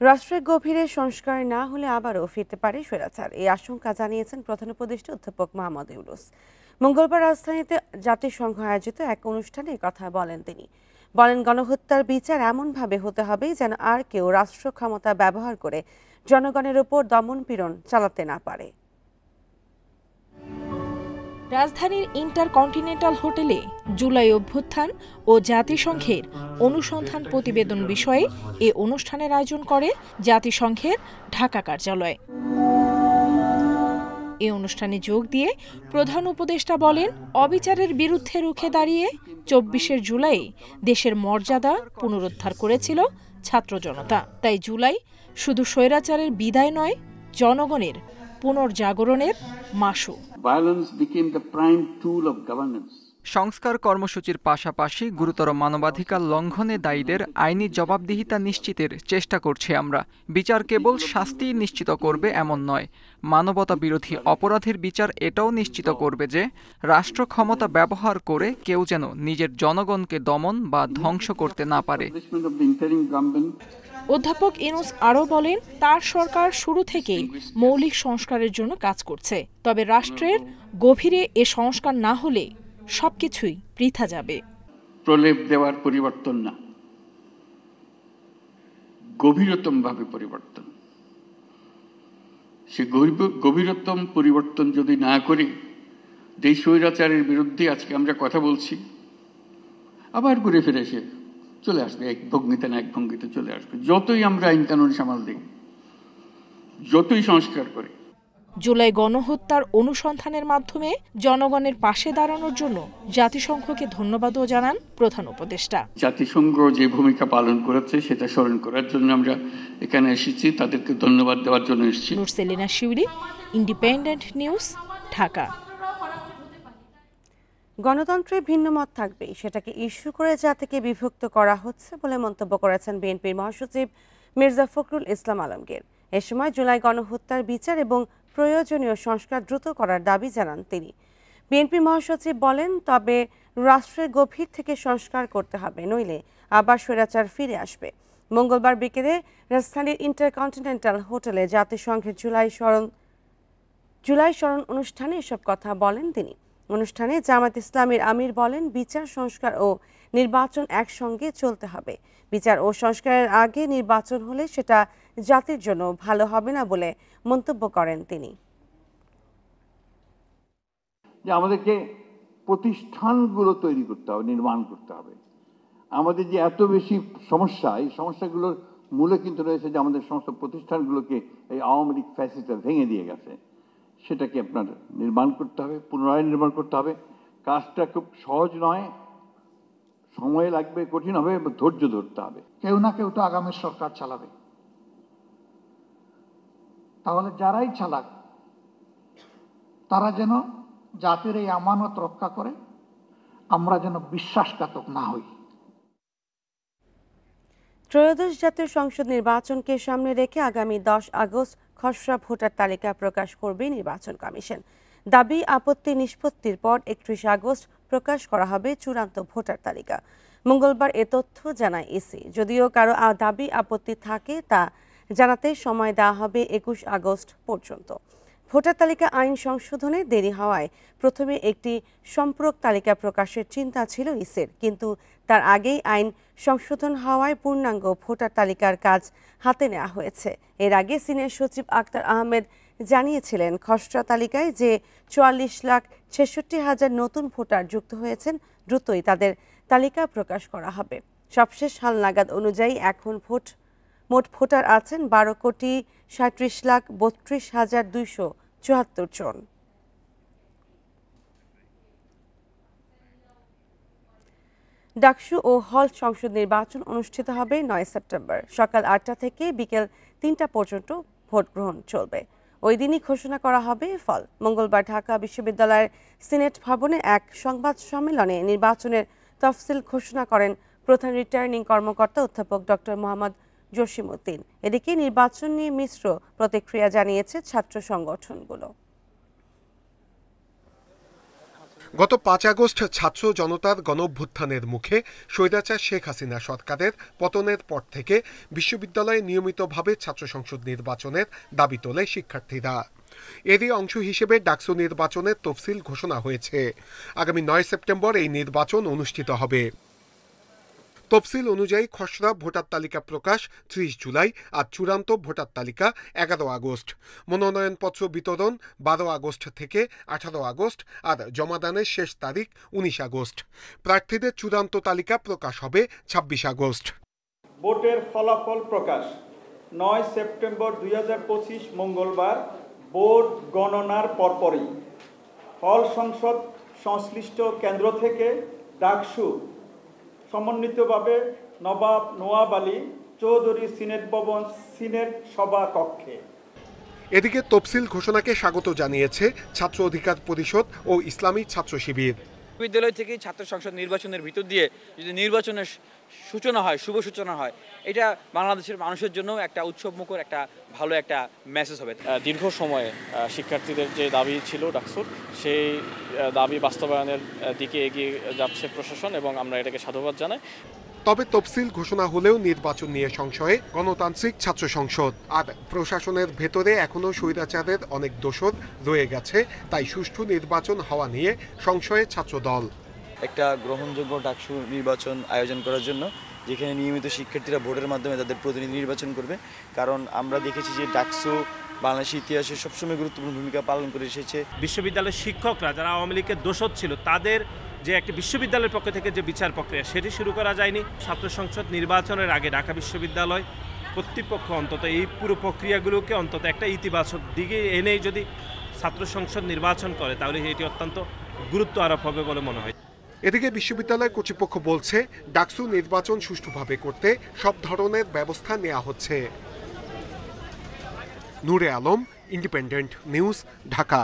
রাষ্ট্রের গভীরে সংস্কার না হলে আবারও ফিরতে পারে স্বৈরাচার, এই আশঙ্কা জানিয়েছেন প্রধান উপদেষ্টা অধ্যাপক মোহাম্মদ ইউনূস। মঙ্গলবার রাজধানীতে জাতিসংঘ আয়োজিত এক অনুষ্ঠানে কথা বলেন তিনি। বলেন, গণহত্যার বিচার এমনভাবে হতে হবে যেন আর কেউ রাষ্ট্র ক্ষমতা ব্যবহার করে জনগণের উপর দমনপীড়ন চালাতে না পারে। রাজধানীর ইন্টারকন্টিনেন্টাল হোটেলে জুলাই অভ্যুত্থান ও জাতিসংঘের অনুসন্ধান প্রতিবেদন বিষয়ে এ অনুষ্ঠানের আয়োজন করে জাতিসংঘের ঢাকা কার্যালয়। এ অনুষ্ঠানে যোগ দিয়ে প্রধান উপদেষ্টা বলেন, অবিচারের বিরুদ্ধে রুখে দাঁড়িয়ে ২৪শে জুলাই দেশের মর্যাদা পুনরুদ্ধার করেছিল ছাত্র জনতা। তাই জুলাই শুধু স্বৈরাচারের বিদায় নয়, জনগণের পুনর্জাগরণের মাসু। সংস্কার কর্মসূচির পাশাপাশি গুরুতর মানবাধিকার লঙ্ঘনে দায়ীদের আইনি জবাবদিহিতা নিশ্চিতের চেষ্টা করছি আমরা। বিচার কেবল শাস্তি নিশ্চিত করবে এমন নয়, মানবতা বিরোধী অপরাধের বিচার এটাও নিশ্চিত করবে যে রাষ্ট্র ক্ষমতা ব্যবহার করে কেউ যেন নিজের জনগণকে দমন বা ধ্বংস করতে না পারে। অধ্যাপক ইউনূস আরও বলেন, তার সরকার শুরু থেকেই মৌলিক সংস্কারের জন্য কাজ করছে। তবে রাষ্ট্রের গভীরে এ সংস্কার না হলে সবকিছুই বৃথা যাবে। প্রলেপ দেওয়ার পরিবর্তন না, গভীরতম ভাবে পরিবর্তন। সে গভীরতম পরিবর্তন যদি না করি, যে স্বৈরাচারের বিরুদ্ধে আজকে আমরা কথা বলছি, আবার ঘুরে ফিরে এসে চলে আসবে, এক ভঙ্গিতে না এক ভঙ্গিতে চলে আসবে। যতই আমরা আইন কানুন সামাল দিই, যতই সংস্কার করি। জুলাই গণহত্যার অনুসন্ধানের মাধ্যমে জনগণের পাশে দাঁড়ানোর জন্য জাতিসংঘকে ধন্যবাদও জানান প্রধান উপদেষ্টা। জাতিসংঘ যে ভূমিকা পালন করেছে সেটা স্মরণ করার জন্য আমরা এখানে এসেছি, তাদেরকে ধন্যবাদ দেওয়ার জন্য এসেছি। নুরসেলিনা শিউরি, ইন্ডিপেন্ডেন্ট নিউজ, ঢাকা। গণতন্ত্রে ভিন্ন মত থাকবে, সেটাকে ইস্যু করে জাতিকে বিভক্ত করা হচ্ছে বলে মন্তব্য করেছেন বিএনপির মহাসচিব মির্জা ফখরুল ইসলাম আলমগীর। এ সময় জুলাই গণহত্যার বিচার এবং প্রয়োজনীয় সংস্কার দ্রুত করার দাবি জানান তিনি। বিএনপি মহাসচিব বলেন, তবে রাষ্ট্রের গভীর থেকে সংস্কার করতে হবে, নইলে আবার স্বৈরাচার ফিরে আসবে। মঙ্গলবার বিকেলে রাজধানীর ইন্টারকন্টিনেন্টাল হোটেলে জাতিসংঘের জুলাই স্মরণ অনুষ্ঠানে এসব কথা বলেন তিনি। অনুষ্ঠানে জামাত ইসলামের আমির বলেন, বিচার সংস্কার ও নির্বাচন একসঙ্গে চলতে হবে। বিচার ও সংস্কারের আগে নির্বাচন হলে সেটা জাতির জন্য ভালো হবে না বলে মন্তব্য করেন তিনি। যে আমাদেরকে প্রতিষ্ঠানগুলো তৈরি করতে হবে, নির্মাণ করতে হবে। আমাদের যে এত বেশি সমস্যা, এই সমস্যাগুলোর মূলে কিন্তু রয়েছে যে আমাদের সমস্ত প্রতিষ্ঠানগুলোকে এই আওয়ামী লীগ ফ্যাসিস্টরা ভেঙে দিয়ে গেছে। সেটাকে আপনার নির্মাণ করতে হবে, পুনরায় নির্মাণ করতে হবে। কাজটা খুব সহজ নয়, সময় লাগবে, কঠিন হবে, ধৈর্য ধরতে হবে। কেউ না কেউ তো আগামীর সরকার চালাবে, তাহলে যারাই চালাক তারা যেন জাতির এই আমানত রক্ষা করে, আমরা যেন বিশ্বাসঘাতক না হই। ত্রয়োদশ জাতীয় সংসদ নির্বাচনকে সামনে রেখে আগামী 10 আগস্ট খসড়া ভোটার তালিকা প্রকাশ করবে নির্বাচন কমিশন। দাবি আপত্তি নিষ্পত্তির পর 31 আগস্ট প্রকাশ করা হবে চূড়ান্ত ভোটার তালিকা। মঙ্গলবার এ তথ্য জানায় ইসি। যদিও কারো দাবি আপত্তি থাকে, তা জানাতে সময় দেওয়া হবে 21 আগস্ট পর্যন্ত। ভোটার তালিকা আইন সংশোধনে দেরি হওয়ায় প্রথমে একটি সম্পূরক তালিকা প্রকাশের চিন্তা ছিল ইসির, কিন্তু তার আগেই আইন সংশোধন হওয়ায় পূর্ণাঙ্গ ভোটার তালিকার কাজ হাতে নেওয়া হয়েছে। এর আগে সিনিয়র সচিব আক্তার আহমেদ জানিয়েছিলেন, খসড়া তালিকায় যে 44,66,000 নতুন ভোটার যুক্ত হয়েছেন, দ্রুতই তাদের তালিকা প্রকাশ করা হবে। সবশেষ হালনাগাদ অনুযায়ী এখন মোট ভোটার আছেন 12,37,32,274 জন। ডাকসু ও হল সংসদ নির্বাচন অনুষ্ঠিত হবে 9 সেপ্টেম্বর। সকাল 8টা থেকে বিকেল 3টা পর্যন্ত ভোট গ্রহণ চলবে। ওই দিনই ঘোষণা করা হবে ফল। মঙ্গলবার ঢাকা বিশ্ববিদ্যালয়ের সিনেট ভবনে এক সংবাদ সম্মেলনে নির্বাচনের তফসিল ঘোষণা করেন প্রধান রিটার্নিং কর্মকর্তা অধ্যাপক ডক্টর মোহাম্মদ জসিমউদ্দিন। এদিকে নির্বাচন নিয়ে মিশ্র প্রতিক্রিয়া জানিয়েছে ছাত্র সংগঠনগুলো। গত 5 আগস্ট ছাত্র জনতার গণঅভ্যুত্থানের মুখে স্বৈরাচার শেখ হাসিনা সরকারের পতনের পর থেকে বিশ্ববিদ্যালয়ে নিয়মিতভাবে ছাত্র সংসদ নির্বাচনের দাবি তোলে শিক্ষার্থীরা। এরই অংশ হিসেবে ডাকসু নির্বাচনের তফসিল ঘোষণা হয়েছে। আগামী 9 সেপ্টেম্বর এই নির্বাচন অনুষ্ঠিত হবে। তফসিল অনুযায়ী খসড়া ভোটার তালিকা প্রকাশ 30 জুলাই আর চূড়ান্ত ভোটার তালিকা 11 আগস্ট। মনোনয়নপত্র বিতরণ 12 আগস্ট থেকে 18 আগস্ট আর জমাদানের শেষ তারিখ 19 আগস্ট। প্রার্থীদের চূড়ান্ত তালিকা প্রকাশ হবে 26 আগস্ট। ভোটের ফলাফল প্রকাশ 9 সেপ্টেম্বর 2025 মঙ্গলবার ভোট গণনার পরপরই হল সংসদ সংশ্লিষ্ট কেন্দ্র থেকে ডাকসু সমন্বিতভাবে নবাব নোয়াব আলী চৌধুরী সিনেট ভবন সিনেট সভা কক্ষে। এদিকে তফসিল ঘোষণাকে স্বাগত জানিয়েছে ছাত্র অধিকার পরিষদ ও ইসলামী ছাত্র শিবির। বিদ্যালয় থেকে ছাত্র সংসদ নির্বাচনের ভিতর দিয়ে যদি নির্বাচনের সূচনা হয়, শুভ সূচনা হয়, এটা বাংলাদেশের মানুষের জন্য একটা উৎসবমুখর একটা ভালো একটা মেসেজ হবে। দীর্ঘ সময়ে শিক্ষার্থীদের যে দাবি ছিল ডাকসুর, সেই দাবি বাস্তবায়নের দিকে এগিয়ে যাচ্ছে প্রশাসন এবং আমরা এটাকে সাধুবাদ জানাই। তবে তফসিল ঘোষণা হলেও নির্বাচন নিয়ে সংশয়ে গণতান্ত্রিক ছাত্র সংসদ আর প্রশাসনের ভেতরে এখনো স্বৈরাচারের অনেক দোষর রয়ে গেছে। তাই সুষ্ঠু নির্বাচন হওয়া নিয়ে সংশয়ে ছাত্রদল। একটা গ্রহণযোগ্য ডাকসু নির্বাচন আয়োজন করার জন্য, যেখানে নিয়মিত শিক্ষার্থীরা ভোটের মাধ্যমে তাদের প্রতিনিধি নির্বাচন করবে। কারণ আমরা দেখেছি যে ডাকসু বাংলাদেশের ইতিহাসে সবসময় গুরুত্বপূর্ণ ভূমিকা পালন করে এসেছে। বিশ্ববিদ্যালয়ের শিক্ষকরা যারা আওয়ামী লীগের দোষর ছিল, তাদের যে একটা বিশ্ববিদ্যালয়ের পক্ষ থেকে যে বিচার প্রক্রিয়া, সেটি শুরু করা যায়নি। ছাত্র সংসদ নির্বাচনের আগে ঢাকা বিশ্ববিদ্যালয় কর্তৃপক্ষ অন্তত এই পুরো প্রক্রিয়াগুলোকে অন্তত একটা ইতিবাচক দিকে এনে যদি ছাত্র সংসদ নির্বাচন করে, তাহলে এটি অত্যন্ত গুরুত্ব আরোপ হবে বলে মনে হয়। এদিকে বিশ্ববিদ্যালয় কর্তৃপক্ষ বলছে, ডাকসু নির্বাচন সুষ্ঠুভাবে করতে সব ধরনের ব্যবস্থা নেওয়া হচ্ছে। নূরে আলম, ইন্ডিপেন্ডেন্ট নিউজ, ঢাকা।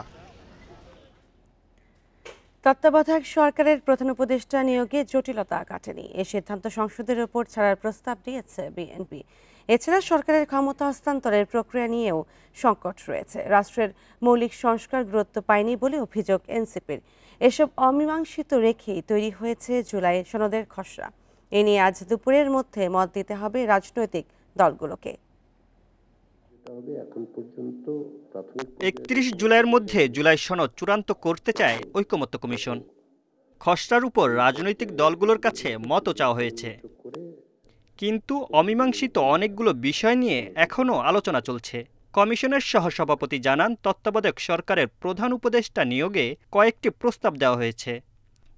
তত্ত্বাবধায়ক সরকারের প্রধান উপদেষ্টা নিয়োগে জটিলতা কাটেনি। এই সিদ্ধান্ত সংসদের উপর ছাড়ার প্রস্তাব দিয়েছে বিএনপি। এছাড়া সরকারের ক্ষমতা হস্তান্তরের প্রক্রিয়া নিয়েও সংকট রয়েছে। রাষ্ট্রের মৌলিক সংস্কার গুরুত্ব পায়নি বলে অভিযোগ এনসিপির। এসব অমীমাংসিত রেখেই তৈরি হয়েছে জুলাই সনদের খসড়া। এ নিয়ে আজ দুপুরের মধ্যে মত দিতে হবে রাজনৈতিক দলগুলোকে। 31 জুলাইয়ের মধ্যে জুলাই সনদ চূড়ান্ত করতে চায় ঐকমত্য কমিশন। খসড়ার উপর রাজনৈতিক দলগুলোর কাছে মতও চাওয়া হয়েছে, কিন্তু অমীমাংসিত অনেকগুলো বিষয় নিয়ে এখনও আলোচনা চলছে। কমিশনের সহসভাপতি জানান, তত্ত্বাবধায়ক সরকারের প্রধান উপদেষ্টা নিয়োগে কয়েকটি প্রস্তাব দেওয়া হয়েছে,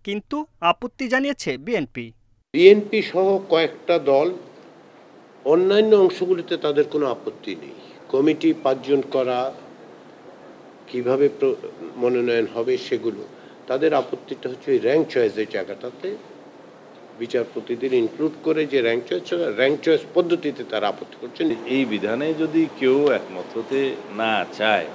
কিন্তু আপত্তি জানিয়েছে বিএনপি সহ কয়েকটা দল। অন্যান্য অংশগুলিতে তাদের কোনো আপত্তি নেই। কমিটি 5 জন করা, কিভাবে মনোনয়ন হবে সেগুলো। তাদের আপত্তিটা হচ্ছে ওই র্যাঙ্ক চয়েসের জায়গাটাতে, বিচারপতিদের ইনক্লুড করে যে র্যাঙ্ক চয়েস পদ্ধতিতে তারা আপত্তি করছেন। এই বিধানে যদি কেউ একমত হতে না চায়,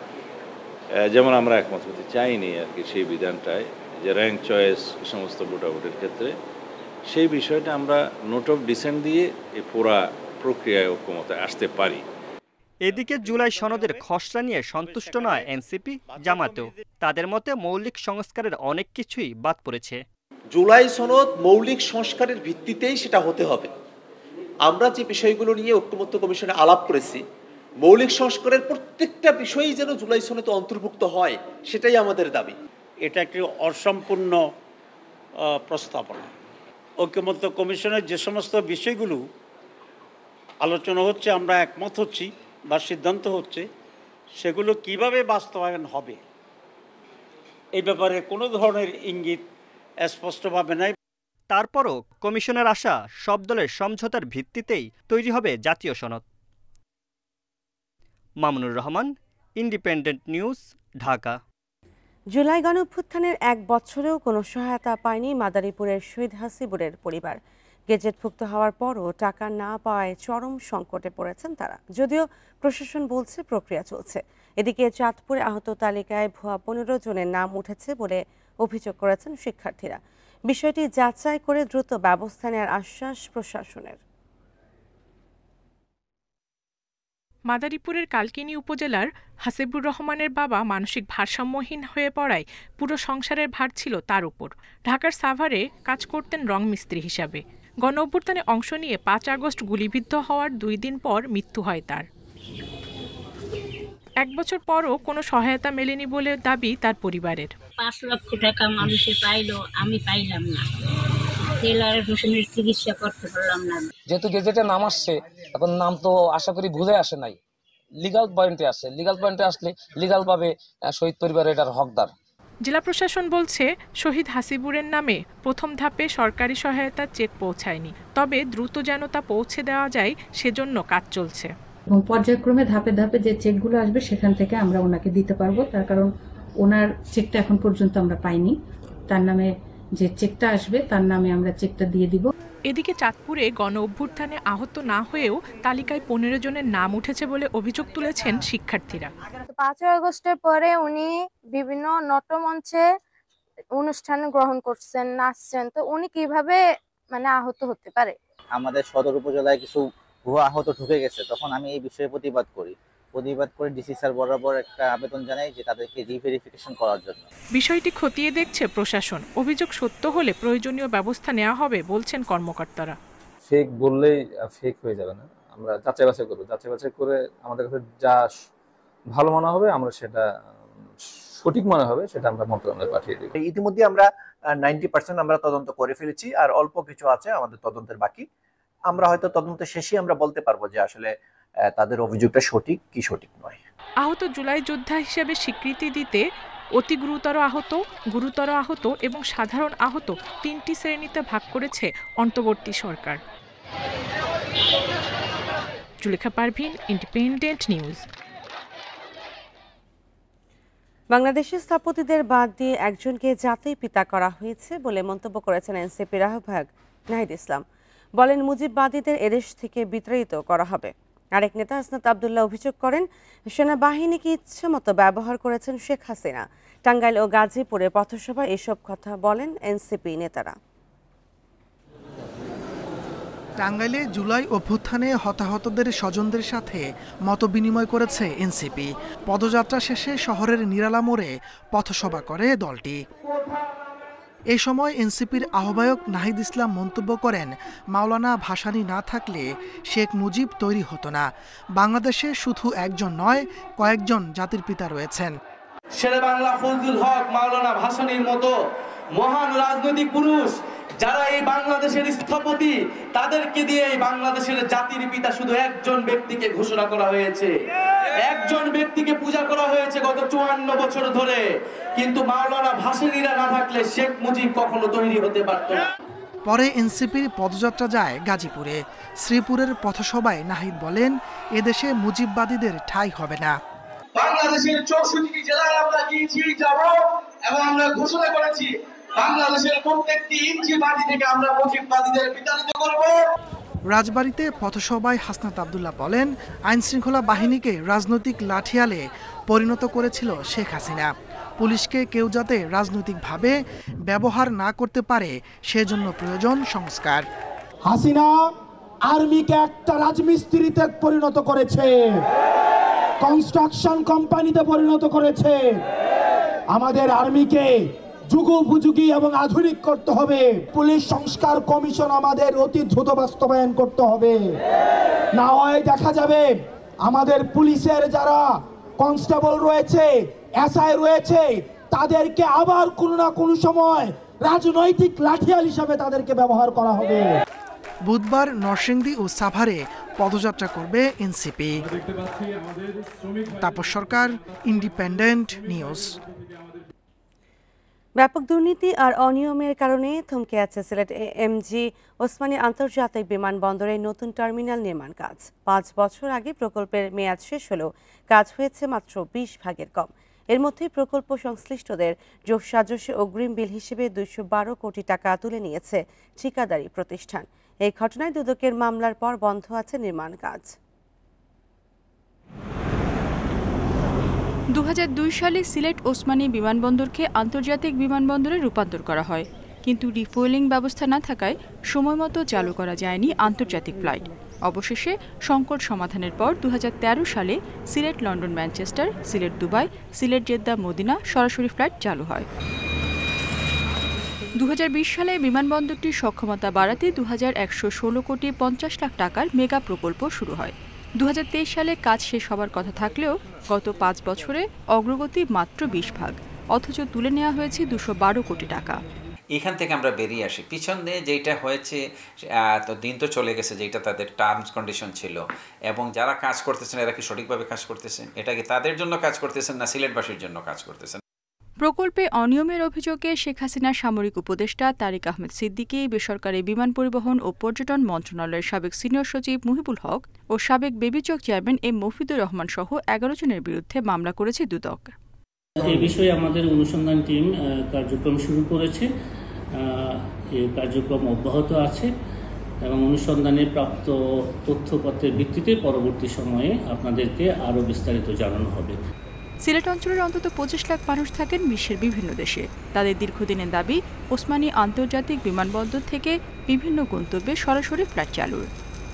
যেমন আমরা একমত হতে চাইনি আর কি সেই বিধানটায়, যে র্যাঙ্ক চয়েস সমস্ত ভোটাভুটির ক্ষেত্রে, সেই বিষয়টা আমরা নোট অফ ডিসেন্ট দিয়ে এই পুরা প্রক্রিয়ায় ঐক্যমতে আসতে পারি। এদিকে জুলাই সনদের খসড়া নিয়ে সন্তুষ্ট নয় এনসিপি, জামাতও। তাদের মতে মৌলিক সংস্কারের অনেক কিছুই বাদ পড়েছে। জুলাই সনদ মৌলিক সংস্কারের ভিত্তিতেই সেটা হতে হবে। আমরা যে বিষয়গুলো নিয়ে ঐক্যমত্য কমিশনে আলাপ করেছি, মৌলিক সংস্কারের প্রত্যেকটা বিষয়ই যেন জুলাই সনদে অন্তর্ভুক্ত হয়, সেটাই আমাদের দাবি। এটা একটি অসম্পূর্ণ প্রস্তাবনা। ঐক্যমত্য কমিশনের যে সমস্ত বিষয়গুলো আলোচনা হচ্ছে, আমরা একমত হচ্ছি বা সিদ্ধান্ত হচ্ছে, সেগুলো কিভাবে বাস্তবায়ন হবে এই ব্যাপারে কোনো ধরনের ইঙ্গিত স্পষ্টভাবে নাই। তারপরও কমিশনের আশা, সব দলের সমঝোতার ভিত্তিতেই তৈরি হবে জাতীয় সনদ। Mamunur Rahman, Independent News, Dhaka. জুলাই গণঅভ্যুত্থানের 1 বছরেও কোনো সহায়তা পায়নি মাদারীপুরের শহীদ হাসিবুরের পরিবার। গেজেটভুক্ত হওয়ার পরও টাকা না পাওয়ায় চরম সংকটে পড়েছেন তারা। যদিও প্রশাসন বলছে প্রক্রিয়া চলছে। এদিকে চাঁদপুরে আহত তালিকায় ভুয়া 15 জনের নাম উঠেছে বলে অভিযোগ করেছেন শিক্ষার্থীরা। বিষয়টি যাচাই করে দ্রুত ব্যবস্থা নেওয়ার আশ্বাস প্রশাসনের। মাদারীপুরের কালকিনি উপজেলার হাসিবুর রহমানের বাবা মানসিক ভারসাম্যহীন হয়ে পড়ায় পুরো সংসারের ভার ছিল তার উপর। ঢাকার সাভারে কাজ করতেন রং মিস্ত্রি হিসাবে। গণঅভ্যুত্থানে অংশ নিয়ে ৫ আগস্ট গুলিবিদ্ধ হওয়ার ২ দিন পর মৃত্যু হয় তার। ১ বছর পরও কোনো সহায়তা মেলেনি বলে দাবি তার পরিবারের। ৫ লক্ষ টাকা মানুষে পাইলো, আমি পাইলাম না। টেলারের হোসেনের চিকিৎসা করতে পারলাম না। যেহেতু গেজেটে নাম আসছে, এখন নাম তো আশা করি ভুলে আসে নাই, লিগ্যাল পয়েন্টে আসে। লিগ্যাল পয়েন্টে আসলে লিগ্যাল ভাবে শহীদ পরিবার এটার হকদার। জেলা প্রশাসন বলছে শহীদ হাসিবুরের নামে প্রথম ধাপে সরকারি সহায়তার চেক পৌঁছায়নি, তবে দ্রুত যেন তা পৌঁছে দেওয়া যায় সেজন্য কাজ চলছে। এবং পর্যায়ক্রমে ধাপে ধাপে যে চেকগুলো আসবে সেখান থেকে আমরা ওনাকে দিতে পারবো, তার কারণ ওনার চেকটা এখন পর্যন্ত আমরা পাইনি। তার নামে যে চেকটা আসবে তার নামে আমরা চেকটা দিয়ে দিব। এদিকে চাঁদপুরে গণ অভ্যুত্থানে আহত না হয়েও তালিকায় ১৫ জনের নাম উঠেছে বলে অভিযোগ তুলেছেন শিক্ষার্থীরা। ৫ আগস্টের পরে উনি বিভিন্ন নাট্যমঞ্চে অনুষ্ঠান গ্রহণ করছেন, নাচছেন, তো উনি কিভাবে আহত হতে পারে? আমাদের সদর উপজেলায় কিছু ভুয়া আহত ঢুকে গেছে, তখন আমি এই বিষয়ে প্রতিবাদ করে ডিসি স্যার বরাবর একটা আবেদন জানাই যে তাদেরকে রিভেরিফিকেশন করার জন্য। বিষয়টি খতিয়ে দেখছে প্রশাসন। অভিযোগ সত্য হলে প্রয়োজনীয় ব্যবস্থা নেওয়া হবে বলছেন কর্মকর্তারা। ফেক বললেই ফেক হয়ে যাবে না, আমরা যাচাই বাছাই করবো। যাচাই বাছাই করে আমাদের কাছে যা ভালো মনে হবে, আমরা সেটা সঠিক মনে হবে সেটা আমরা মন্ত্রণালয়ে পাঠিয়ে দেব। ইতিমধ্যে আমরা 90% আমরা তদন্ত করে ফেলেছি, আর অল্প কিছু আছে আমাদের তদন্তের বাকি। আমরা হয়তো তদন্ত শেষে আমরা বলতে পারবো যে আসলে তাদের অভিযোগটা সঠিক কি সঠিক নয়। আহত জুলাই যোদ্ধা হিসেবে স্বীকৃতি দিতে অতি গুরুতর আহত, গুরুতর আহত এবং সাধারণ আহত ৩টি শ্রেণীতে ভাগ করেছে অন্তর্বর্তী সরকার। Julekha Parvin, Independent News. বাংলাদেশের স্থপতিদের বাদ দিয়ে একজনকে জাতির পিতা করা হয়েছে বলে মন্তব্য করেছেন এনসিপির আহ্বায়ক নাহিদ ইসলাম। বলেন, মুজিববাদীদের এদেশ থেকে বিতাড়িত করা হবে। আরেক নেতা হাসনাত আবদুল্লাহ অভিযোগ করেন, সেনাবাহিনীকে ইচ্ছেমতো ব্যবহার করেছেন শেখ হাসিনা। টাঙ্গাইল ও গাজীপুরে পথসভায় এসব কথা বলেন এনসিপি নেতারা। টাঙ্গাইলে জুলাই অভ্যুত্থানে হতাহতদের স্বজনদের সাথে মতবিনিময় করেছে এনসিপি। পদযাত্রা শেষে শহরের নিরালা মোড়ে পথসভা করে দলটি। এ সময় এনসিপির আহ্বায়ক নাহিদ ইসলাম মন্তব্য করেন, মাওলানা ভাসানী না থাকলে শেখ মুজিব তৈরি হতো না। বাংলাদেশে শুধু একজন নয়, কয়েকজন জাতির পিতা রয়েছেন। শেরেবাংলা ফজলুল হক, মাওলানা ভাসানীর মতো মহান রাজনৈতিক পুরুষ যারা এই বাংলাদেশের স্থপতি, তাদেরকে দিয়ে এই বাংলাদেশের জাতির পিতা শুধু একজন ব্যক্তিকে ঘোষণা করা হয়েছে, একজন ব্যক্তিকে পূজা করা হয়েছে গত 54 বছর ধরে। কিন্তু মাওলানা ভাসানীরা না থাকলে শেখ মুজিব কখনো তৈরি হতে পারত না। পরে এনসিপির পদযাত্রা যায় গাজীপুরে। শ্রীপুরের পথসভায় নাহিদ বলেন, এদেশে মুজিববাদীদের ঠাঁই হবে না। বাংলাদেশের 64টি জেলায় আমরা গিয়েছি, যাব, এবং আমরা ঘোষণা করেছি বাংলাদেশের প্রত্যেকটি ইঞ্চি মাটি থেকে আমরা মুজিববাদীদের বিতাড়িত করব। রাজবাড়ীতে পথসভায় হাসনাত আবদুল্লাহ বলেন, আইনশৃঙ্খলা বাহিনীকে রাজনৈতিক লাঠিয়ালে পরিণত করেছিল শেখ হাসিনা। পুলিশকে কেউ যাতে রাজনৈতিকভাবে ব্যবহার না করতে পারে সেজন্য প্রয়োজন সংস্কার। হাসিনা আর্মিকে একটা রাজমিস্ত্রিতে পরিণত করেছে, কনস্ট্রাকশন কোম্পানিতে পরিণত করেছে। আমাদের আর্মিকে যুগোপযোগী এবং আধুনিক করতে হবে। পুলিশ সংস্কার কমিশন আমাদের অতি দ্রুত বাস্তবায়ন করতে হবে, না হয় দেখা যাবে আমাদের পুলিশের যারা কনস্টেবল রয়েছে, এসআই রয়েছে, তাদেরকে আবার কোনো না কোনো সময় রাজনৈতিক লাঠিয়াল হিসাবে তাদেরকে ব্যবহার করা হবে। বুধবার নরসিংদী ও সাভারে পদযাত্রা করবে এনসিপি। তাপস সরকার, ইন্ডিপেন্ডেন্ট নিউজ। ব্যাপক দুর্নীতি আর অনিয়মের কারণে থমকে আছে সিলেট এমজি ওসমানী আন্তর্জাতিক বিমানবন্দরের নতুন টার্মিনাল নির্মাণ কাজ। 5 বছর আগে প্রকল্পের মেয়াদ শেষ হলেও কাজ হয়েছে মাত্র 20 ভাগের কম। এর মধ্যে প্রকল্প সংশ্লিষ্টদের যোগসাজশে অগ্রিম বিল হিসেবে 212 কোটি টাকা তুলে নিয়েছে ঠিকাদারি প্রতিষ্ঠান। এই ঘটনায় দুদকের মামলার পর বন্ধ আছে নির্মাণ কাজ। 2002 সালে সিলেট ওসমানী বিমানবন্দরকে আন্তর্জাতিক বিমানবন্দরে রূপান্তর করা হয়। কিন্তু রিফুয়েলিং ব্যবস্থা না থাকায় সময়মতো চালু করা যায়নি আন্তর্জাতিক ফ্লাইট। অবশেষে সংকট সমাধানের পর 2013 সালে Sylhet London Manchester, Sylhet Dubai, Sylhet Jeddah Medina সরাসরি ফ্লাইট চালু হয়। 2020 সালে বিমানবন্দরটির সক্ষমতা বাড়াতে 2116 কোটি 50 লাখ টাকার মেগা প্রকল্প শুরু হয়। 2023 সালে কাজ শেষ হবার কথা থাকলেও গত 5 বছরে অগ্রগতি মাত্র 20 ভাগ, অথচ তুলে নেওয়া হয়েছে 212 কোটি টাকা। এখান থেকে আমরা বেরিয়ে আসি। পিছনে যেটা হয়েছে তো দিন তো চলে গেছে, যেটা তাদের টার্মস কন্ডিশন ছিল, এবং যারা কাজ করতেছেন এরা কি সঠিকভাবে কাজ করতেছেন? এটা কি তাদের জন্য কাজ করতেছেন না সিলেটবাসীর জন্য কাজ করতেছেন? প্রকল্পে অনিয়মের অভিযোগে শেখ হাসিনার সামরিক উপদেষ্টা তারিক আহমেদ সিদ্দিকী, বেসরকারি বিমান পরিবহন ও পর্যটন মন্ত্রণালয়ের সাবেক সিনিয়র সচিব মুহিবুল হক ও সাবেক বেবিচক চেয়ারম্যান এম মফিদুর রহমান সহ 11 জনের বিরুদ্ধে মামলা করেছে দুদক। এ বিষয়ে আমাদের অনুসন্ধান টিম কার্যক্রম শুরু করেছে। এই কার্যক্রম অব্যাহত আছে এবং অনুসন্ধানের প্রাপ্ত তথ্যপত্রের ভিত্তিতে পরবর্তী সময়ে আপনাদেরকে আরও বিস্তারিত জানানো হবে। সিলেট অঞ্চলের অন্তত 25 লাখ মানুষ থাকেন বিশ্বের বিভিন্ন দেশে। তাদের দীর্ঘদিনের দাবি ওসমানী আন্তর্জাতিক বিমানবন্দর থেকে বিভিন্ন গন্তব্যে সরাসরি ফ্লাইট চালুর।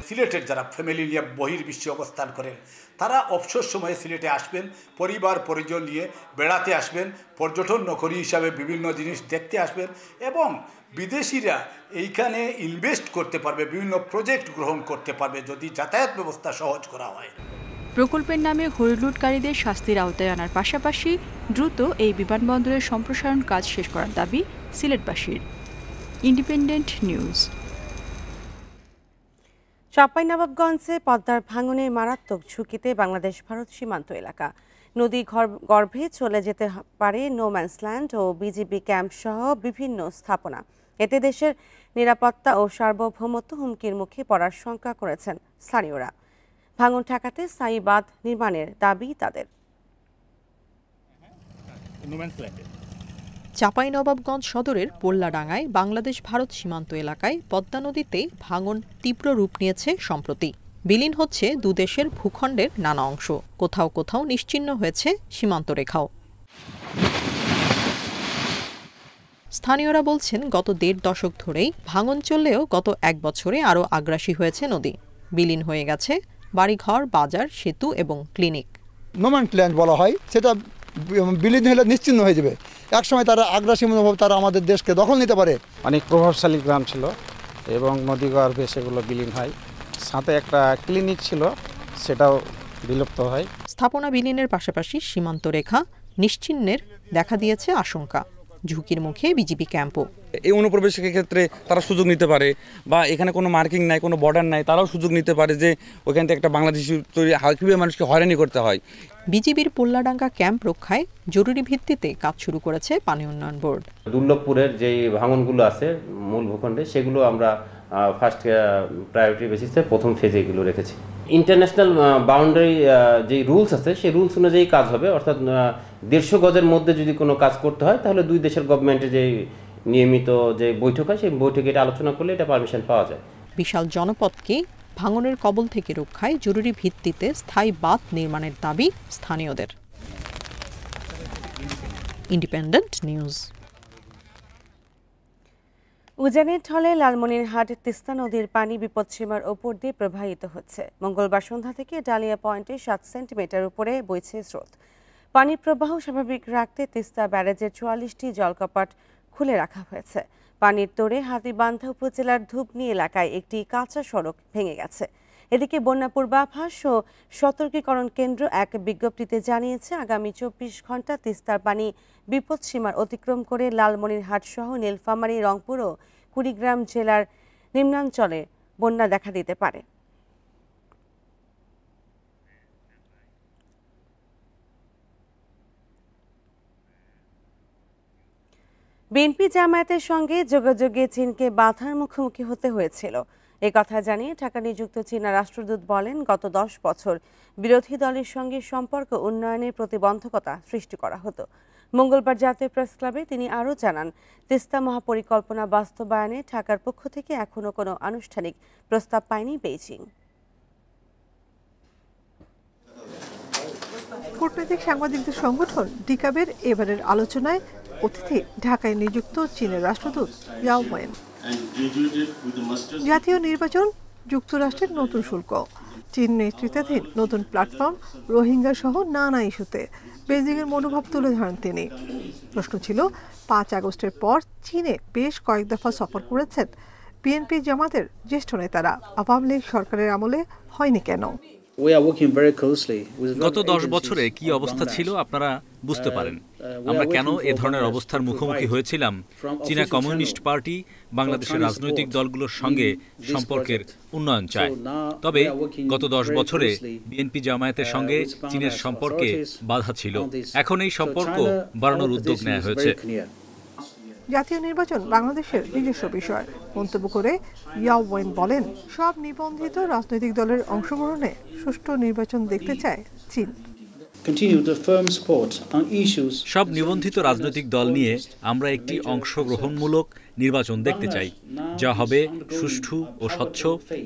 সিলেটের যারা ফ্যামিলি নিয়ে বহির্বিশ্বে অবস্থান করেন তারা অবসর সময়ে সিলেটে আসবেন, পরিবার পরিজন নিয়ে বেড়াতে আসবেন, পর্যটন নগরী হিসাবে বিভিন্ন জিনিস দেখতে আসবেন এবং বিদেশিরা এইখানে ইনভেস্ট করতে পারবে, বিভিন্ন প্রজেক্ট গ্রহণ করতে পারবে যদি যাতায়াত ব্যবস্থা সহজ করা হয়। প্রকল্পের নামে হরিলুটকারীদের শাস্তির আওতায় আনার পাশাপাশি দ্রুত এই বিমানবন্দরের সম্প্রসারণ কাজ শেষ করার দাবি সিলেটবাসীর। Independent news. চাঁপাইনবাবগঞ্জে পদ্মার ভাঙনে মারাত্মক ঝুঁকিতে বাংলাদেশ ভারত সীমান্ত এলাকা। নদী গর্ভে চলে যেতে পারে নোম্যান্সল্যান্ড ও বিজিবি ক্যাম্প সহ বিভিন্ন স্থাপনা। এতে দেশের নিরাপত্তা ও সার্বভৌমত্ব হুমকির মুখে পড়ার শঙ্কা করেছেন স্থানীয়রা। ভাঙন ঠেকাতে স্থায়ী বাঁধ নির্মাণের দাবি তাদের। চাঁপাইনবাবগঞ্জ সদরের পোল্লাডাঙ্গায় বাংলাদেশ ভারত সীমান্ত এলাকায় পদ্মা নদীতে ভাঙন তীব্র রূপ নিয়েছে সম্প্রতি। বিলীন হচ্ছে দুদেশের ভূখণ্ডের নানা অংশ, কোথাও কোথাও নিশ্চিহ্ন হয়েছে সীমান্ত রেখাও। স্থানীয়রা বলছেন গত 1.5 দশক ধরেই ভাঙন চললেও গত 1 বছরে আরও আগ্রাসী হয়েছে নদী। বিলীন হয়ে গেছে বাড়িঘর, বাজার, সেতু এবং ক্লিনিক। নোম্যান্সল্যান্ড বলা হয়, সেটা বিলীন হলে নিশ্চিহ্ন হয়ে যাবে। একসময় তারা আগ্রাসী মনোভাব, তারা আমাদের দেশকে দখল নিতে পারে। অনেক প্রভাবশালী গ্রাম ছিল এবং নদী গর্ভে সেগুলো বিলীন হয়। সাথে একটা ক্লিনিক ছিল, সেটাও বিলুপ্ত হয়। স্থাপনা বিলীনের পাশাপাশি সীমান্ত রেখা নিশ্চিহ্নের দেখা দিয়েছে আশঙ্কা। ঝুঁকির মুখে বিজিবি ক্যাম্পও। এই অনুপ্রবেশের ক্ষেত্রে তারা সুযোগ নিতে পারে, বা এখানে কোনো মার্কিং নাই, কোনো বর্ডার নাই, তারাও সুযোগ নিতে পারে যে ওইখান থেকে একটা বাংলাদেশি তৈরি কীভাবে মানুষকে হয়রানি করতে হয়। বিজিবির পোল্লাডাঙ্গা ক্যাম্প রক্ষায় জরুরি ভিত্তিতে কাজ শুরু করেছে পানি উন্নয়ন বোর্ড। দুর্লভপুরের যে ভাঙনগুলো আছে মূল ভূখণ্ডে, সেগুলো আমরা ফার্স্ট প্রায়োরিটি বেসিসে প্রথম ফেজে এগুলো রেখেছি। ইন্টারন্যাশনাল বাউন্ডারি যে রুলস আছে সেই রুলস অনুযায়ী কাজ হবে, অর্থাৎ 150 গজের মধ্যে যদি কোনো কাজ করতে হয় তাহলে দুই দেশের গভর্নমেন্টের যে নিয়মিত যে বৈঠক হয় সেই বৈঠকে এটা আলোচনা করলে এটা পারমিশন পাওয়া যায়। বিশাল জনপদকে ভাঙনের কবল থেকে রক্ষায় জরুরি ভিত্তিতে স্থায়ী বাঁধ নির্মাণের দাবি স্থানীয়দের। Independent News. উজানের ঢলে লালমনিরহাট তিস্তা নদীর পানি বিপদসীমার ওপর দিয়ে প্রবাহিত হচ্ছে। মঙ্গলবার সন্ধ্যা থেকে ডালিয়া পয়েন্টে 7 সেন্টিমিটার উপরে বইছে স্রোত। পানির প্রবাহ স্বাভাবিক রাখতে তিস্তা ব্যারেজের 44টি জলকপাট খুলে রাখা হয়েছে। পানির তোড়ে হাতীবান্ধা উপজেলার ধূপনি এলাকায় একটি কাঁচা সড়ক ভেঙে গেছে। এদিকে বন্যা পূর্বাভাস ও সতর্কীকরণ কেন্দ্র এক বিজ্ঞপ্তিতে জানিয়েছে আগামী 24 ঘন্টা তিস্তার পানি বিপদসীমার অতিক্রম করে লালমনিরহাট সহ নীলফামারী, রংপুর ও কুড়িগ্রাম জেলার নিম্নাঞ্চলে বন্যা দেখা দিতে পারে। বিএনপি জামায়াতের সঙ্গে যোগাযোগে চীনকে বাধার মুখোমুখি হতে হয়েছিল। এ কথা জানিয়ে ঢাকা নিযুক্ত চীনা রাষ্ট্রদূত বলেন, গত 10 বছর বিরোধী দলের সঙ্গে সম্পর্ক উন্নয়নের প্রতিবন্ধকতা সৃষ্টি করা হতো। মঙ্গলবার জাতীয় প্রেস ক্লাবে তিনি আরও জানান, তিস্তা মহাপরিকল্পনা বাস্তবায়নে ঢাকার পক্ষ থেকে এখনও কোনো আনুষ্ঠানিক প্রস্তাব পায়নি বেইজিং। কূটনৈতিক সাংবাদিকদের সংগঠন ডিকাবের এবারের আলোচনায় অতিথি ঢাকায় নিযুক্ত চীনের রাষ্ট্রদূত ইয়াও ওয়েন। জাতীয় নির্বাচন, যুক্তরাষ্ট্রের নতুন শুল্ক, চীন নেতৃত্বাধীন নতুন প্ল্যাটফর্ম, রোহিঙ্গা সহ নানা ইস্যুতে বেজিংয়ের মনোভাব তুলে ধরেন তিনি। প্রশ্ন ছিল 5 আগস্টের পর চীনে বেশ কয়েক দফা সফর করেছেন বিএনপি জামাতের জ্যেষ্ঠ নেতারা, আওয়ামী লীগ সরকারের আমলে হয়নি কেন? গত 10 বছরে কি অবস্থা ছিল আপনারা বুঝতে পারেন। আমরা কেন এ ধরনের অবস্থার মুখোমুখি হয়েছিলাম? চীনা কমিউনিস্ট পার্টি বাংলাদেশের রাজনৈতিক দলগুলোর সঙ্গে সম্পর্কের উন্নয়ন চায়। তবে গত 10 বছরে বিএনপি জামায়াতের সঙ্গে চীনের সম্পর্কে বাধা ছিল। এখন এই সম্পর্ক বাড়ানোর উদ্যোগ নেওয়া হয়েছে। জাতীয় নির্বাচন বাংলাদেশের নিজস্ব বিষয় মন্তব্য করে ইয়াও ওয়েন বলেন, সব নিবন্ধিত রাজনৈতিক দলের অংশগ্রহণে সুষ্ঠু নির্বাচন দেখতে চায় চীন। সব নিবন্ধিত রাজনৈতিক দল নিয়ে আমরা একটি অংশগ্রহণমূলক নির্বাচন দেখতে চাই, যা হবে সুষ্ঠু ও স্বচ্ছ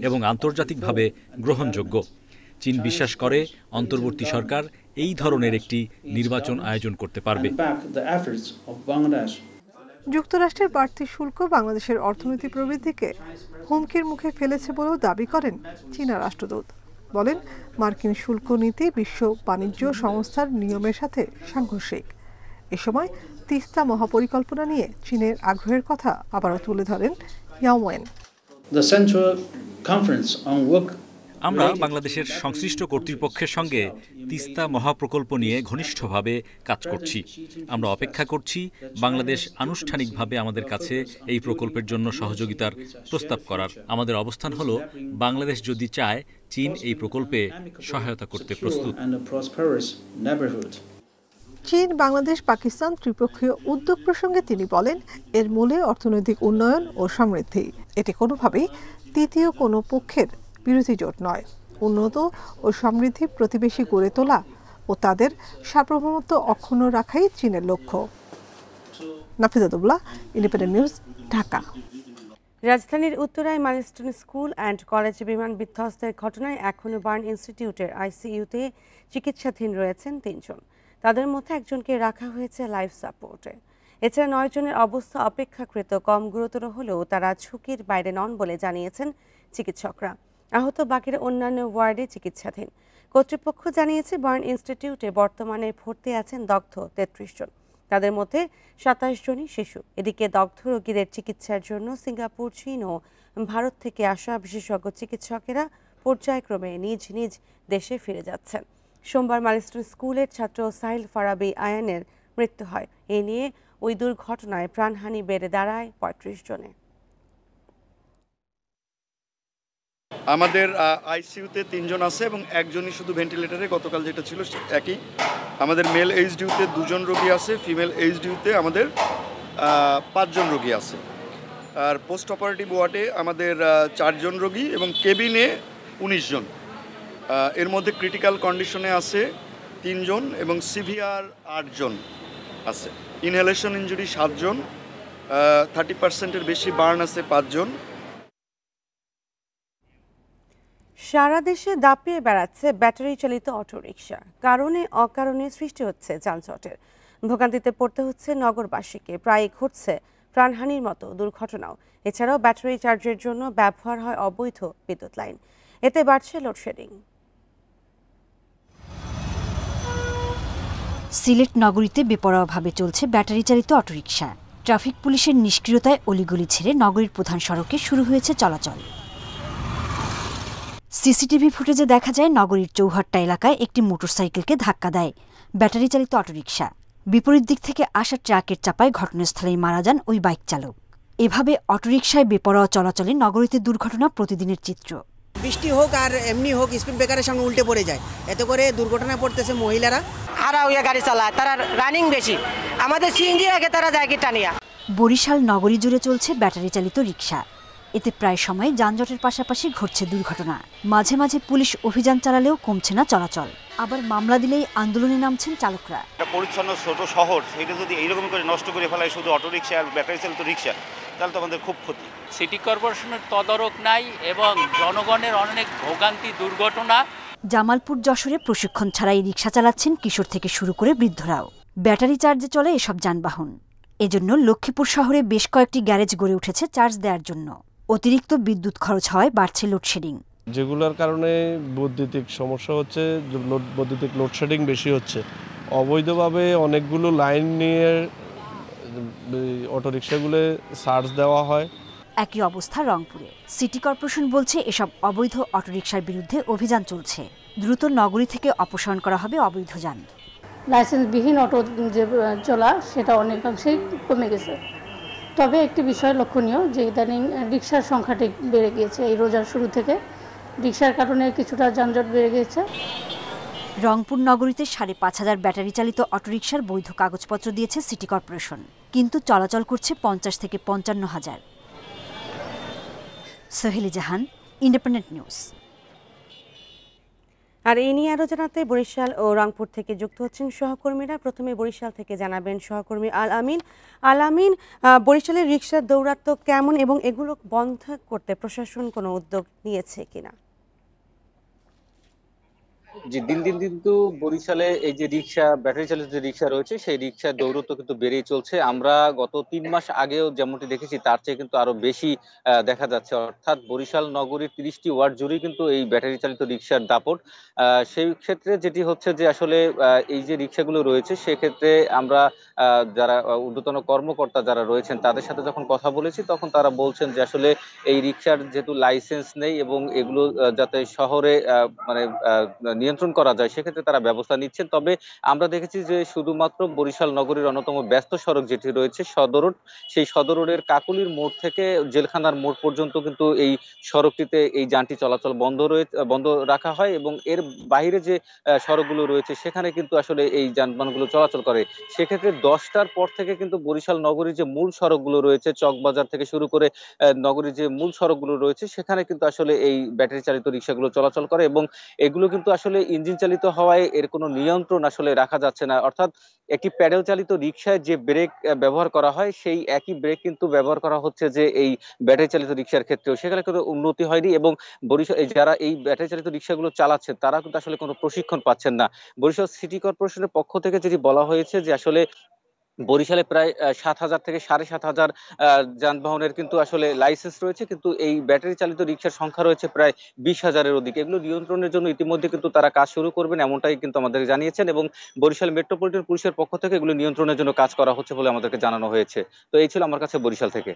এবং আন্তর্জাতিকভাবে গ্রহণযোগ্য। চীন বিশ্বাস করে অন্তর্বর্তী সরকার এই ধরনের একটি নির্বাচন আয়োজন করতে পারবে। যুক্তরাষ্ট্রের বাড়তি শুল্ক বাংলাদেশের অর্থনীতি প্রবৃদ্ধিকে হুমকির মুখে ফেলেছে বলেও দাবি করেন চীনা রাষ্ট্রদূত। বলেন, মার্কিন শুল্ক নীতি বিশ্ব বাণিজ্য সংস্থার নিয়মের সাথে সাংঘর্ষিক। এ সময় তিস্তা মহাপরিকল্পনা নিয়ে চীনের আগ্রহের কথা আবারও তুলে ধরেন ইয়াও ওয়েন। আমরা বাংলাদেশের সংশ্লিষ্ট কর্তৃপক্ষের সঙ্গে তিস্তা মহাপ্রকল্প নিয়ে ঘনিষ্ঠভাবে কাজ করছি। আমরা অপেক্ষা করছি বাংলাদেশ আনুষ্ঠানিকভাবে আমাদের কাছে এই প্রকল্পের জন্য সহযোগিতার প্রস্তাব করার। আমাদের অবস্থান হলো, বাংলাদেশ যদি চায়, চীন এই প্রকল্পে সহায়তা করতে প্রস্তুত। চীন, বাংলাদেশ, পাকিস্তান ত্রিপক্ষীয় উদ্যোগ প্রসঙ্গে তিনি বলেন, এর মূলে অর্থনৈতিক উন্নয়ন ও সমৃদ্ধি। এটি কোনোভাবেই তৃতীয় কোনো পক্ষের বিরোধী জোট নয়। উন্নত ও সমৃদ্ধি প্রতিবেশী গড়ে তোলা ও তাদের সার্বভৌমত্ব অক্ষুণ্ণ রাখাই চীনের লক্ষ্য। Nafiza Dubla, independent News, Dhaka. রাজধানীর উত্তরায় মাইলস্টোন স্কুল অ্যান্ড কলেজে বিমান বিধ্বস্তের ঘটনায় এখনও বার্ন ইনস্টিটিউটের আইসিইউতে চিকিৎসাধীন রয়েছেন 3 জন। তাদের মধ্যে একজনকে রাখা হয়েছে লাইফ সাপোর্টে। এছাড়া 9 জনের অবস্থা অপেক্ষাকৃত কম গুরুতর হলেও তারা ঝুঁকির বাইরে নন বলে জানিয়েছেন চিকিৎসকরা। আহত বাকিরা অন্যান্য ওয়ার্ডে চিকিৎসাধীন। কর্তৃপক্ষ জানিয়েছে, বার্ন ইনস্টিটিউটে বর্তমানে ভর্তি আছেন দগ্ধ 33 জন। তাদের মধ্যে 27 জনই শিশু। এদিকে দগ্ধ রোগীদের চিকিৎসার জন্য সিঙ্গাপুর, চীন ও ভারত থেকে আসা বিশেষজ্ঞ চিকিৎসকেরা পর্যায়ক্রমে নিজ নিজ দেশে ফিরে যাচ্ছেন। সোমবার মাইলস্টোন স্কুলের ছাত্র সাহিল ফারাবি আয়ানের মৃত্যু হয়। এ নিয়ে ওই দুর্ঘটনায় প্রাণহানি বেড়ে দাঁড়ায় 35 জনে। আমাদের আইসিইউতে 3 জন আছে এবং একজনই শুধু ভেন্টিলেটরে, গতকাল যেটা ছিল একই। আমাদের মেল এইচডিউতে 2 জন রোগী আছে, ফিমেল এইচডিউতে আমাদের 5 জন রোগী আছে। আর পোস্ট অপারেটিভ ওয়ার্ডে আমাদের 4 জন রোগী এবং কেবিনে 19 জন। এর মধ্যে ক্রিটিক্যাল কন্ডিশনে আছে 3 জন এবং সিভিয়ার 8 জন আছে। ইনহেলেশন ইনজুরি 7 জন, 30%-এর বেশি বার্ন আছে 5 জন। সারা দেশে দাপিয়ে বেড়াচ্ছে ব্যাটারি চালিত অটোরিকশা। কারণে অকারণে সৃষ্টি হচ্ছে যানজটের। ভোগান্তিতে পড়তে হচ্ছে নগরবাসীকে। প্রায় ঘটছে প্রাণহানির মতো দুর্ঘটনাও। এছাড়াও ব্যাটারি চার্জের জন্য ব্যবহার হয় অবৈধ বিদ্যুৎ লাইন। এতে বাড়ছে লোডশেডিং। সিলেট নগরীতে বেপরোয়াভাবে চলছে ব্যাটারি চালিত অটোরিকশা। ট্রাফিক পুলিশের নিষ্ক্রিয়তায় অলিগলি ছেড়ে নগরীর প্রধান সড়কে শুরু হয়েছে চলাচল। সিসিটিভি ফুটেজে দেখা যায়, নগরীর চৌহাট্টা এলাকায় একটি মোটরসাইকেলকে ধাক্কা দেয় ব্যাটারি চালিত অটোরিকশা। বিপরীত দিক থেকে আসা ট্রাকের চাপায় ঘটনাস্থলেই মারা যান ওই বাইক চালক। এভাবে অটোরিকশায় বেপরোয়া চলাচলে নগরীতে দুর্ঘটনা প্রতিদিনের চিত্র। বৃষ্টি হোক আর এমনি হোক, স্পিড ব্রেকারের সামনে উল্টে পড়ে যায়। এতে করে দুর্ঘটনা পড়তেছে মহিলারা। আরা হইয়া গাড়ি চালায়, তারা রানিং বেশি। আমাদের সিএনজি আগে তারা যায় কি টানিয়া। বরিশাল নগরী জুড়ে চলছে ব্যাটারি চালিত রিকশা। এতে প্রায় সময় যানজটের পাশাপাশি ঘটছে দুর্ঘটনা। মাঝে মাঝে পুলিশ অভিযান চালালেও কমছে না চলাচল। আবার মামলা দিলেই আন্দোলনে নামছেন চালকরা। পরিচ্ছন্ন ছোট শহর, সেটা যদি এইরকম করে নষ্ট করে ফেলায় শুধু অটোরিকশা আর ব্যাটারি চালিত রিকশা, তাহলে তো আমাদের খুব ক্ষতি। সিটি কর্পোরেশনের তদারক নাই এবং জনগণের অনেক ভোগান্তি, দুর্ঘটনা। জামালপুর, যশোরে প্রশিক্ষণ ছাড়াই রিকশা চালাচ্ছেন কিশোর থেকে শুরু করে বৃদ্ধরাও। ব্যাটারি চার্জে চলে এসব যানবাহন। এজন্য লক্ষ্মীপুর শহরে বেশ কয়েকটি গ্যারেজ গড়ে উঠেছে চার্জ দেওয়ার জন্য। অতিরিক্ত বিদ্যুৎ খরচ হওয়ায় বাড়ছে লোডশেডিং। যেগুলোর কারণে বৈদ্যুতিক সমস্যা হচ্ছে, বৈদ্যুতিক লোডশেডিং বেশি হচ্ছে। অবৈধভাবে অনেকগুলো লাইন নিয়ে অটোরিকশাগুলো চার্জ দেওয়া হয়। একই অবস্থা রংপুরে। সিটি কর্পোরেশন বলছে এসব অবৈধ অটোরিকশার বিরুদ্ধে অভিযান চলছে। দ্রুত নগরী থেকে অপসারণ করা হবে অবৈধ যান। লাইসেন্সবিহীন অটো যে চলা সেটা অনেকাংশেই কমে গেছে। তবে একটি বিষয় লক্ষণীয় যে ইদানিং রিকশার সংখ্যাটি বেড়ে গিয়েছে। এই রোজার শুরু থেকে রিকশার কারণে কিছুটা যানজট বেড়ে গিয়েছে। রংপুর নগরীতে ৫,৫০০ ব্যাটারি চালিত অটোরিকশার বৈধ কাগজপত্র দিয়েছে সিটি কর্পোরেশন, কিন্তু চলাচল করছে ৫০ থেকে ৫৫,০০০। সোহেলি জাহান, ইন্ডিপেন্ডেন্ট নিউজ। আর এই নিয়ে আরও জানাতে বরিশাল ও রংপুর থেকে যুক্ত হচ্ছেন সহকর্মীরা। প্রথমে বরিশাল থেকে জানাবেন সহকর্মী আল আমিন। আল আমিন, বরিশালের রিকশার দৌরাত্ম কেমন এবং এগুলো বন্ধ করতে প্রশাসন কোনো উদ্যোগ নিয়েছে কিনা? যে দিন দিন কিন্তু বরিশালে এই যে রিক্সা, ব্যাটারি চালিত যে রিক্সা রয়েছে সেই রিক্সার দৌরত্ব কিন্তু বেড়েই চলছে। আমরা গত ৩ মাস আগেও যেমনটি দেখেছি তার চেয়ে কিন্তু আরো বেশি দেখা যাচ্ছে। অর্থাৎ বরিশাল নগরীর ৩০টি ওয়ার্ড জুড়েই কিন্তু এই ব্যাটারি চালিত রিক্সার দাপট। সেই ক্ষেত্রে যেটি হচ্ছে যে আসলে এই যে রিক্সাগুলো রয়েছে সেক্ষেত্রে আমরা যারা ঊর্ধ্বতন কর্মকর্তা যারা রয়েছেন তাদের সাথে যখন কথা বলেছি তখন তারা বলছেন যে আসলে এই রিক্সার যেহেতু লাইসেন্স নেই এবং এগুলো যাতে শহরে মানে নিয়ন্ত্রণ করা যায় সেক্ষেত্রে তারা ব্যবস্থা নিচ্ছেন। তবে আমরা দেখেছি যে শুধুমাত্র বরিশাল নগরীর অন্যতম ব্যস্ত সড়ক যেটি রয়েছে সদর রোড, সেই সদর রোডের কাকুলির মোড় থেকে জেলখানার মোড় পর্যন্ত কিন্তু এই সড়কটিতে এই যানটি চলাচল বন্ধ রাখা হয় এবং এর বাইরে যে সড়কগুলো রয়েছে সেখানে কিন্তু আসলে এই যানবাহনগুলো চলাচল করে। সেক্ষেত্রে 10টার পর থেকে কিন্তু বরিশাল নগরীর যে মূল সড়কগুলো রয়েছে চকবাজার থেকে শুরু করে নগরীর যে মূল সড়কগুলো রয়েছে সেখানে কিন্তু আসলে এই ব্যাটারি চালিত রিক্সাগুলো চলাচল করে এবং এগুলো কিন্তু আসলে ইঞ্জিন চালিত হওয়ায় এর কোনো নিয়ন্ত্রণ আসলে রাখা যাচ্ছে না। অর্থাৎ একটি প্যাডেল চালিত রিক্সায় যে ব্রেক ব্যবহার করা হয় সেই একই ব্রেক কিন্তু ব্যবহার করা হচ্ছে যে এই ব্যাটারি চালিত রিক্সার ক্ষেত্রেও, সেখানে কোনো উন্নতি হয়নি এবং বরিশাল যারা এই ব্যাটারি চালিত রিক্সাগুলো চালাচ্ছে তারা কিন্তু আসলে কোনো প্রশিক্ষণ পাচ্ছেন না। বরিশাল সিটি কর্পোরেশনের পক্ষ থেকে যেটি বলা হয়েছে যে আসলে বরিশালে প্রায় ৭,০০০ থেকে ৭,৫০০ যানবাহনের কিন্তু আসলে লাইসেন্স রয়েছে, কিন্তু এই ব্যাটারি চালিত রিক্সার সংখ্যা রয়েছে প্রায় ২০,০০০-এর অধিক। এগুলো নিয়ন্ত্রণের জন্য ইতিমধ্যে কিন্তু তারা কাজ শুরু করবেন এমনটাই কিন্তু আমাদের জানিয়েছেন এবং বরিশাল মেট্রোপলিটন পুলিশের পক্ষ থেকে এগুলো নিয়ন্ত্রণের জন্য কাজ করা হচ্ছে বলে আমাদেরকে জানানো হয়েছে। তো এই ছিল আমার কাছে বরিশাল থেকে।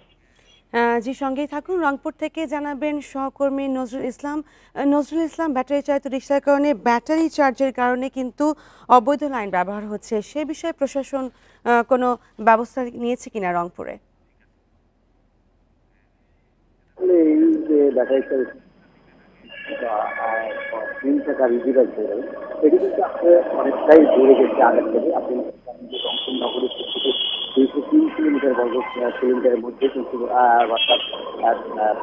জি, সঙ্গেই থাকুন। রংপুর থেকে জানাবেন সহকর্মী নজরুল ইসলাম। নজরুল ইসলাম, ব্যাটারি চালিত রিক্সার কারণে ব্যাটারি চার্জের কারণে কিন্তু অবৈধ লাইন ব্যবহার হচ্ছে, সে বিষয়ে প্রশাসন কোনো ব্যবস্থা নিয়েছে কিনা রংপুরে? এই যে ব্যাটারি চালিত এটি কিন্তু অনেকটাই বেড়ে গেছে আগের থেকে। আপনি রংপুর নগরীর থেকে 203 কিলোমিটার বর্গ কিলোমিটারের মধ্যে কিন্তু অর্থাৎ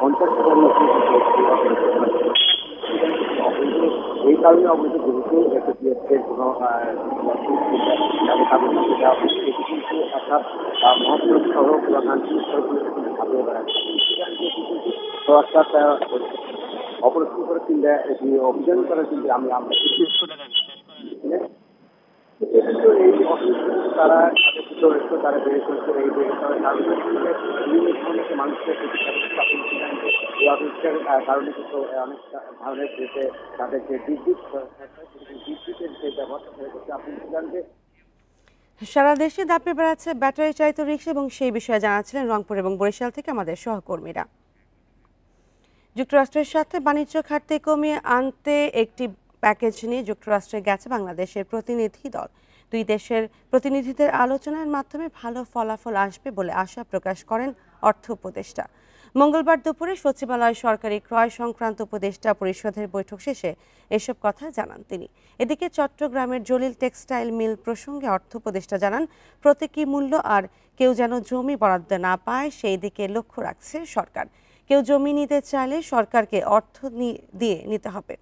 50,000 এই কারণে অবৈধ যেহেতু এফএটিএফের কোনো এটি কিন্তু অর্থাৎ মহাসড়ক সড়ক বা আঞ্চলিক সড়কগুলোতে কিন্তু ঝাঁপিয়ে বেড়াচ্ছে। অর্থাৎ অপারেশন করে কিংবা এটি অভিযান করার কিন্তু আমরা এই অসুবিধা তারা তারা বেড়ে চলছে। এই বেড়ে চলার বিভিন্ন ধরনের মানুষের কারণে কিন্তু অনেক ধরনের দেশে তাদের যে বিদ্যুতের যে ব্যবস্থা করছে আপনি জানতে সারা দেশে দাপে বেড়াচ্ছে ব্যাটারি চালিত রিক্সা এবং সেই বিষয়ে জানাচ্ছিলেন রংপুর এবং বরিশাল থেকে আমাদের সহকর্মীরা। যুক্তরাষ্ট্রের সাথে বাণিজ্য ঘাটতি কমিয়ে আনতে একটি প্যাকেজ নিয়ে যুক্তরাষ্ট্রে গেছে বাংলাদেশের প্রতিনিধি দল। দুই দেশের প্রতিনিধিদের আলোচনার মাধ্যমে ভালো ফলাফল আসবে বলে আশা প্রকাশ করেন অর্থ উপদেষ্টা। মঙ্গলবার দুপুরে সচিবালয় সরকারি ক্রয় সংক্রান্ত উপদেষ্টা পরিষদের বৈঠক শেষে এসব কথা জানান তিনি। এদিকে চট্টগ্রামের জলিল টেক্সটাইল মিল প্রসঙ্গে অর্থ উপদেষ্টা জানান, প্রতীকী মূল্য আর কেউ যেন জমি বরাদ্দ না পায় সেই দিকে লক্ষ্য রাখছে সরকার। কেউ জমি নিতে চাইলে সরকারকে অর্থ দিয়ে নিতে হবে।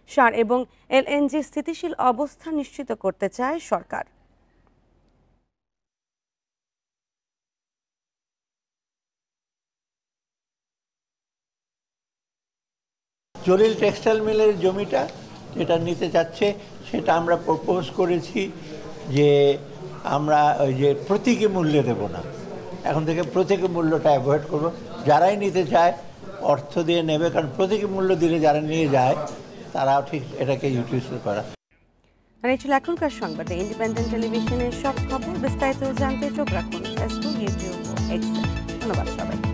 সার এবং এলএনজি স্থিতিশীল অবস্থা নিশ্চিত করতে চায় সরকার। জলিল টেক্সটাইল মিলের জমিটা যেটা নিতে চাচ্ছে সেটা আমরা প্রপোজ করেছি যে আমরা ওই যে প্রতীকী মূল্যে দেব না, এখন থেকে প্রতীকী মূল্যটা অ্যাভয়েড করব। যারাই নিতে চায় অর্থ দিয়ে নেবে, কারণ প্রতীকী মূল্য দিলে যারা নিয়ে যায় তারাও ঠিক এটাকে ইউটিলাইজ করা। আর এই ছিল এখনকার সংবাদে। ইন্ডিপেন্ডেন্ট টেলিভিশনের সব খবর বিস্তারিত জানতে চোখ রাখুন ফেসবুক, ইউটিউব ও এক্সে। ধন্যবাদ সবাই।